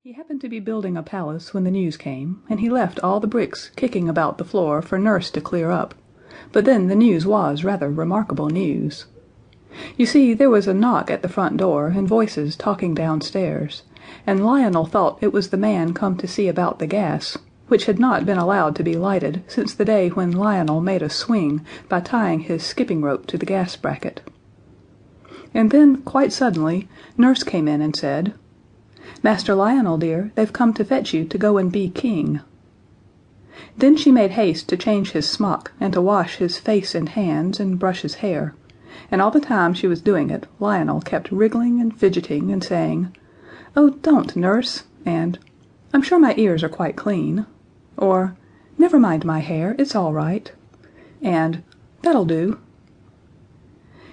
He happened to be building a palace when the news came, and he left all the bricks kicking about the floor for Nurse to clear up, but then the news was rather remarkable news. You see, there was a knock at the front door and voices talking downstairs, and Lionel thought it was the man come to see about the gas, which had not been allowed to be lighted since the day when Lionel made a swing by tying his skipping rope to the gas bracket. And then, quite suddenly, Nurse came in and said, "Master Lionel, dear, they've come to fetch you to go and be king." Then she made haste to change his smock and to wash his face and hands and brush his hair, and all the time she was doing it Lionel kept wriggling and fidgeting and saying, "Oh, don't, Nurse," and "I'm sure my ears are quite clean," or "Never mind my hair, it's all right," and "That'll do."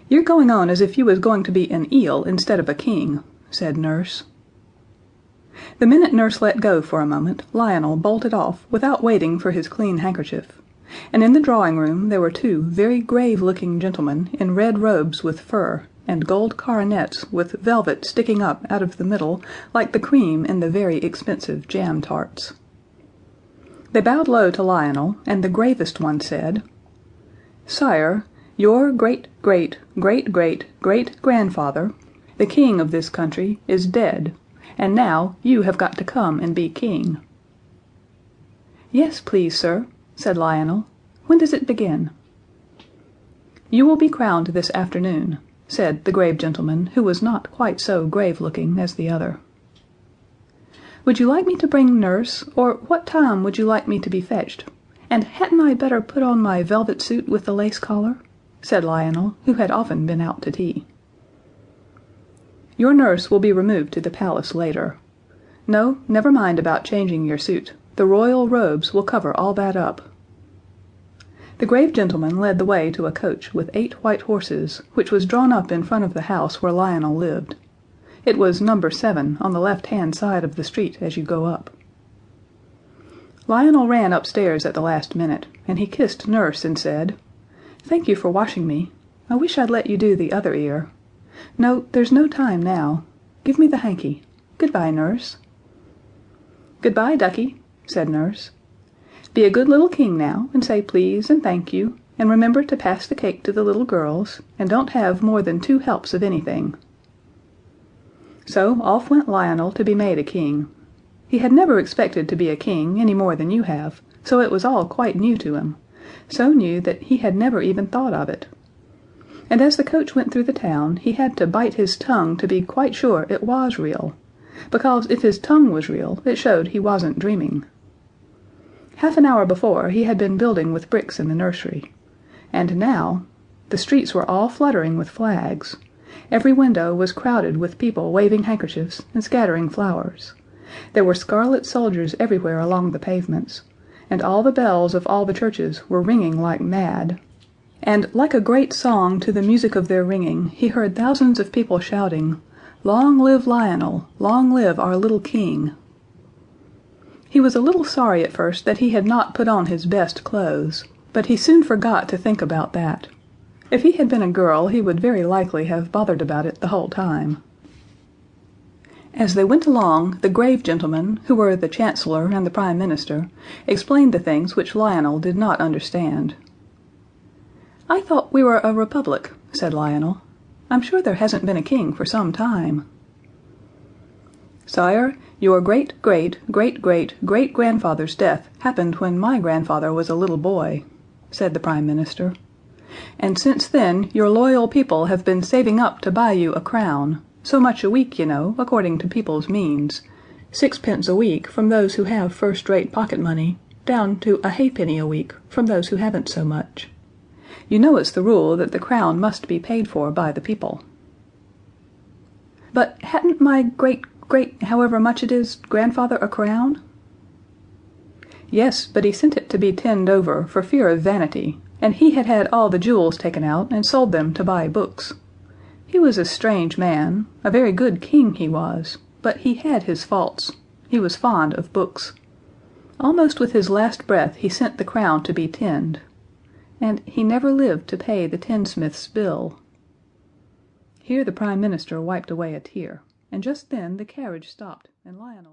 "You're going on as if you was going to be an eel instead of a king," said Nurse. The minute Nurse let go for a moment, Lionel bolted off without waiting for his clean handkerchief, and in the drawing room there were two very grave-looking gentlemen in red robes with fur, and gold coronets with velvet sticking up out of the middle like the cream in the very expensive jam tarts. They bowed low to Lionel, and the gravest one said, "Sire, your great-great-great-great-great-grandfather, the king of this country, is dead, and now you have got to come and be king." "Yes, please, sir," said Lionel. "When does it begin?" "You will be crowned this afternoon," said the grave gentleman, who was not quite so grave-looking as the other. "Would you like me to bring Nurse, or what time would you like me to be fetched? And hadn't I better put on my velvet suit with the lace collar?" said Lionel, who had often been out to tea. "Your Nurse will be removed to the palace later. No, never mind about changing your suit. The royal robes will cover all that up." The grave gentleman led the way to a coach with 8 white horses, which was drawn up in front of the house where Lionel lived. It was number 7 on the left-hand side of the street as you go up. Lionel ran upstairs at the last minute, and he kissed Nurse and said, "Thank you for washing me. I wish I'd let you do the other ear. No, there's no time now. Give me the hanky. Goodbye, Nurse." "Goodbye, ducky," said Nurse. "Be a good little king now, and say please and thank you, and remember to pass the cake to the little girls, and don't have more than 2 helps of anything." So off went Lionel to be made a king. He had never expected to be a king any more than you have, so it was all quite new to him, so new that he had never even thought of it. And as the coach went through the town he had to bite his tongue to be quite sure it was real, because if his tongue was real it showed he wasn't dreaming. Half an hour before he had been building with bricks in the nursery, and now the streets were all fluttering with flags, every window was crowded with people waving handkerchiefs and scattering flowers, there were scarlet soldiers everywhere along the pavements, and all the bells of all the churches were ringing like mad. And like a great song to the music of their ringing, he heard thousands of people shouting, "Long live Lionel! Long live our little king!" He was a little sorry at first that he had not put on his best clothes, but he soon forgot to think about that. If he had been a girl he would very likely have bothered about it the whole time. As they went along, the grave gentlemen, who were the Chancellor and the Prime Minister, explained the things which Lionel did not understand. "I thought we were a republic," said Lionel. "I'm sure there hasn't been a king for some time." "Sire, your great-great-great-great-great-grandfather's death happened when my grandfather was a little boy," said the Prime Minister, "and since then your loyal people have been saving up to buy you a crown, so much a week, you know, according to people's means, 6 pence a week from those who have first-rate pocket money, down to a halfpenny a week from those who haven't so much. You know it's the rule that the crown must be paid for by the people." "But hadn't my however much it is, grandfather a crown?" "Yes, but he sent it to be tinned over for fear of vanity, and he had had all the jewels taken out and sold them to buy books. He was a strange man, a very good king he was, but he had his faults. He was fond of books. Almost with his last breath he sent the crown to be tinned. And he never lived to pay the tinsmith's bill." Here the Prime Minister wiped away a tear, and just then the carriage stopped and Lionel